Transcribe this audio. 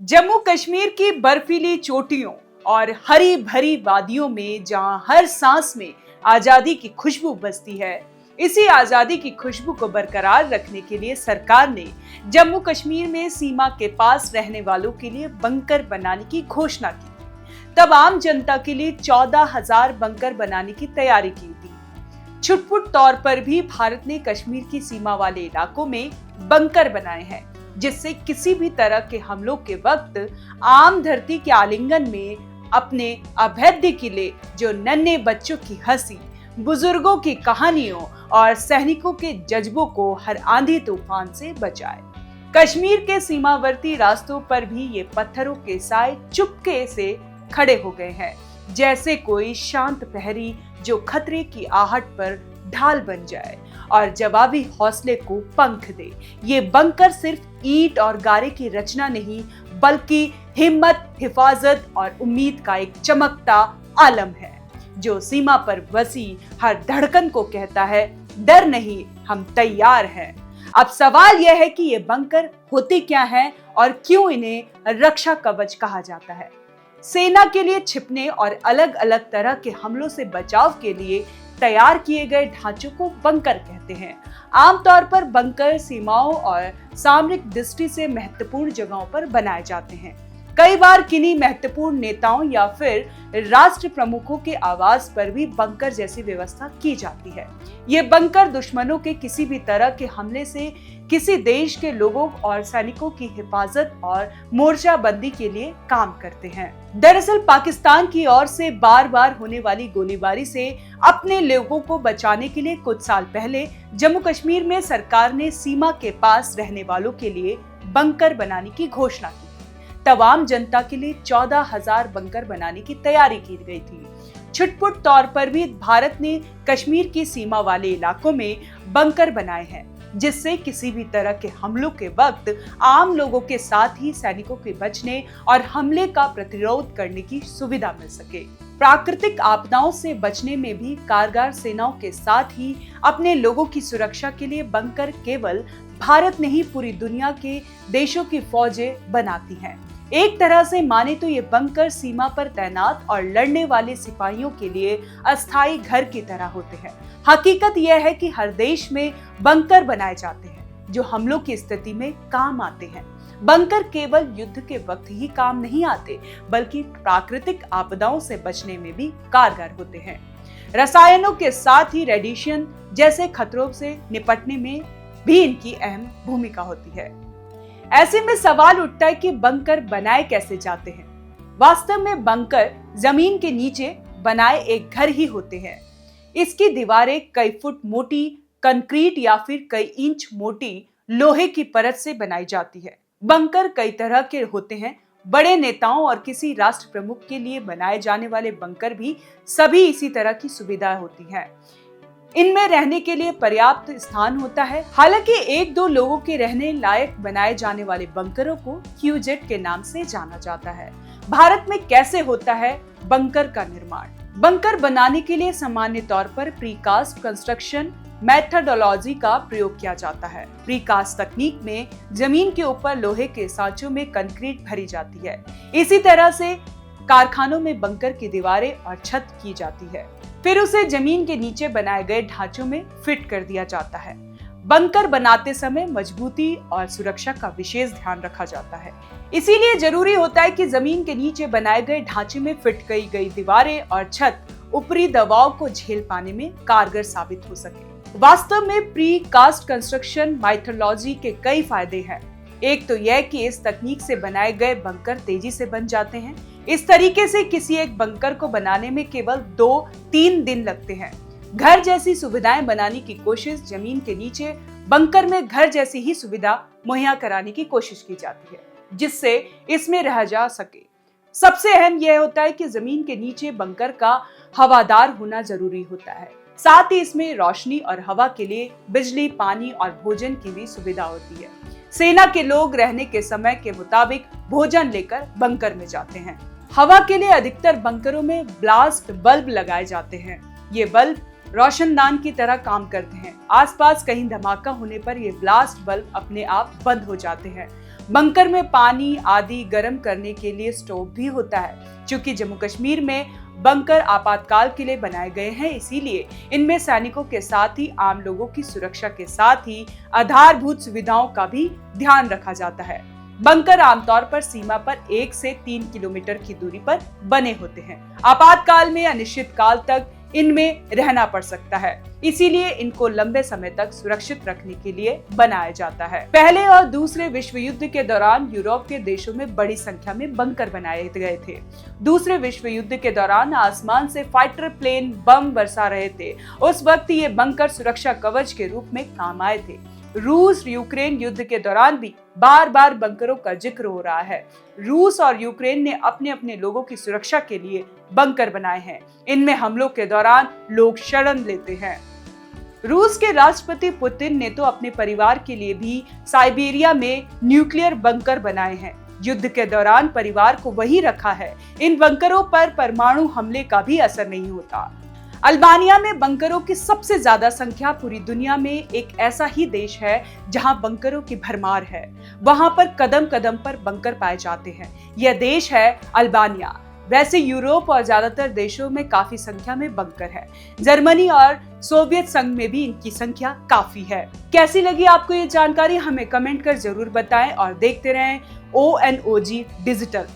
जम्मू कश्मीर की बर्फीली चोटियों और हरी भरी वादियों में जहां हर सांस में आजादी की खुशबू बसती है, इसी आजादी की खुशबू को बरकरार रखने के लिए सरकार ने जम्मू कश्मीर में सीमा के पास रहने वालों के लिए बंकर बनाने की घोषणा की। तब आम जनता के लिए 14,000 बंकर बनाने की तैयारी की थी। छुटपुट तौर पर भी भारत ने कश्मीर की सीमा वाले इलाकों में बंकर बनाए हैं, जिससे किसी भी तरह के हमलों के वक्त आम धरती के आलिंगन में अपने अभेद्य किले, जो नन्हे बच्चों की हंसी, बुजुर्गों की कहानियों और सैनिकों के जज्बों को हर आंधी तूफान से बचाए। कश्मीर के सीमावर्ती रास्तों पर भी ये पत्थरों के साए चुपके से खड़े हो गए हैं, जैसे कोई शांत प्रहरी जो खतरे की आहट पर ढाल बन जाए और जवाबी हौसले को पंख दे। ये बंकर सिर्फ ईंट और गारे की रचना नहीं, बल्कि हिम्मत, हिफाजत और उम्मीद का एक चमकता आलम है, जो सीमा पर बसी हर धड़कन को कहता है, डर नहीं, हम तैयार हैं। अब सवाल यह है कि ये बंकर होते क्या हैं और क्यों इन्हें रक्षा कवच कहा जाता है। सेना के लिए छिपने और अलग अलग तरह के हमलों से बचाव के लिए तैयार किए गए ढांचों को बंकर कहते हैं। आमतौर पर बंकर सीमाओं और सामरिक दृष्टि से महत्वपूर्ण जगहों पर बनाए जाते हैं। कई बार किन्हीं महत्वपूर्ण नेताओं या फिर राष्ट्र प्रमुखों के आवास पर भी बंकर जैसी व्यवस्था की जाती है। ये बंकर दुश्मनों के किसी भी तरह के हमले से किसी देश के लोगों और सैनिकों की हिफाजत और मोर्चाबंदी के लिए काम करते हैं। दरअसल पाकिस्तान की ओर से बार बार होने वाली गोलीबारी से अपने लोगों को बचाने के लिए कुछ साल पहले जम्मू कश्मीर में सरकार ने सीमा के पास रहने वालों के लिए बंकर बनाने की घोषणा की। तब आम जनता के लिए 14,000 बंकर बनाने की तैयारी की गई थी। छुटपुट तौर पर भी भारत ने कश्मीर की सीमा वाले इलाकों में बंकर बनाए हैं, जिससे किसी भी तरह के हमलों के वक्त आम लोगों के साथ ही सैनिकों के बचने और हमले का प्रतिरोध करने की सुविधा मिल सके। प्राकृतिक आपदाओं से बचने में भी कारगर सेनाओं के साथ ही अपने लोगों की सुरक्षा के लिए बंकर केवल भारत नहीं, पूरी दुनिया के देशों की फौजें बनाती हैं। एक तरह से माने तो ये बंकर सीमा पर तैनात और लड़ने वाले सिपाहियों के लिए अस्थायी घर की तरह होते हैं। हकीकत यह है कि हर देश में बंकर बनाए जाते हैं, जो हमलों की स्थिति में काम आते हैं। बंकर केवल युद्ध के वक्त ही काम नहीं आते, बल्कि प्राकृतिक आपदाओं से बचने में भी कारगर होते हैं। रसायनों के साथ ही रेडिएशन जैसे खतरों से निपटने में भी इनकी अहम भूमिका होती है। ऐसे में सवाल उठता है कि बंकर बनाए कैसे जाते हैं। वास्तव में बंकर जमीन के नीचे बनाए एक घर ही होते हैं। इसकी दीवारें कई फुट मोटी कंक्रीट या फिर कई इंच मोटी लोहे की परत से बनाई जाती है। बंकर कई तरह के होते हैं। बड़े नेताओं और किसी राष्ट्र प्रमुख के लिए बनाए जाने वाले बंकर भी सभी इसी तरह की सुविधा होती है। इनमें रहने के लिए पर्याप्त स्थान होता है। हालांकि एक दो लोगों के रहने लायक बनाए जाने वाले बंकरों को क्यूजेट के नाम से जाना जाता है। भारत में कैसे होता है बंकर का निर्माण? बंकर बनाने के लिए सामान्य तौर पर प्रीकास्ट कंस्ट्रक्शन मेथोडोलॉजी का प्रयोग किया जाता है। प्रीकास्ट तकनीक में जमीन के ऊपर लोहे के सांचों में कंक्रीट भरी जाती है। इसी तरह से कारखानों में बंकर की दीवारें और छत की जाती है, फिर उसे जमीन के नीचे बनाए गए ढांचों में फिट कर दिया जाता है। बंकर बनाते समय मजबूती और सुरक्षा का विशेष ध्यान रखा जाता है। इसीलिए जरूरी होता है कि जमीन के नीचे बनाए गए ढांचे में फिट की गई दीवारें और छत ऊपरी दबाव को झेल पाने में कारगर साबित हो सके। वास्तव में प्री कास्ट कंस्ट्रक्शन मेथोडोलॉजी के कई फायदे हैं। एक तो यह कि इस तकनीक से बनाए गए बंकर तेजी से बन जाते हैं। इस तरीके से किसी एक बंकर को बनाने में केवल 2-3 दिन लगते हैं। घर जैसी सुविधाएं बनाने की कोशिश जमीन के नीचे बंकर में घर जैसी ही सुविधा मुहैया कराने की कोशिश की जाती है, जिससे इसमें रह जा सके। सबसे अहम यह होता है कि जमीन के नीचे बंकर का हवादार होना जरूरी होता है। साथ ही इसमें रोशनी और हवा के लिए बिजली, पानी और भोजन की भी सुविधा होती है। सेना के लोग रहने के समय के मुताबिक भोजन लेकर बंकर में जाते हैं। हवा के लिए अधिकतर बंकरों में ब्लास्ट बल्ब लगाए जाते हैं। ये बल्ब रोशनदान की तरह काम करते हैं। आसपास कहीं धमाका होने पर ये ब्लास्ट बल्ब अपने आप बंद हो जाते हैं। बंकर में पानी आदि गर्म करने के लिए स्टोव भी होता है। क्योंकि जम्मू कश्मीर में बंकर आपातकाल के लिए बनाए गए हैं, इसीलिए इनमें सैनिकों के साथ ही आम लोगों की सुरक्षा के साथ ही आधारभूत सुविधाओं का भी ध्यान रखा जाता है। बंकर आमतौर पर सीमा पर 1 से 3 किलोमीटर की दूरी पर बने होते हैं। आपातकाल में अनिश्चित काल तक इनमें रहना पड़ सकता है, इसीलिए इनको लंबे समय तक सुरक्षित रखने के लिए बनाया जाता है। पहले और दूसरे विश्व युद्ध के दौरान यूरोप के देशों में बड़ी संख्या में बंकर बनाए गए थे। दूसरे विश्व युद्ध के दौरान आसमान से फाइटर प्लेन बम बरसा रहे थे। उस वक्त ये बंकर सुरक्षा कवच के रूप में काम आए थे। रूस यूक्रेन युद्ध के दौरान भी बार बार बंकरों का जिक्र हो रहा है। रूस और यूक्रेन ने अपने अपने लोगों की सुरक्षा के लिए बंकर बनाए हैं। इनमें हमलों के दौरान लोग शरण लेते हैं। रूस के राष्ट्रपति पुतिन ने तो अपने परिवार के लिए भी साइबेरिया में न्यूक्लियर बंकर बनाए हैं। युद्ध के दौरान परिवार को वहीं रखा है। इन बंकरों पर परमाणु हमले का भी असर नहीं होता। अल्बानिया में बंकरों की सबसे ज्यादा संख्या पूरी दुनिया में एक ऐसा ही देश है जहां बंकरों की भरमार है। वहां पर कदम कदम पर बंकर पाए जाते हैं। यह देश है अल्बानिया। वैसे यूरोप और ज्यादातर देशों में काफी संख्या में बंकर है। जर्मनी और सोवियत संघ में भी इनकी संख्या काफी है। कैसी लगी आपको ये जानकारी, हमें कमेंट कर जरूर बताएं और देखते रहें ONOG डिजिटल।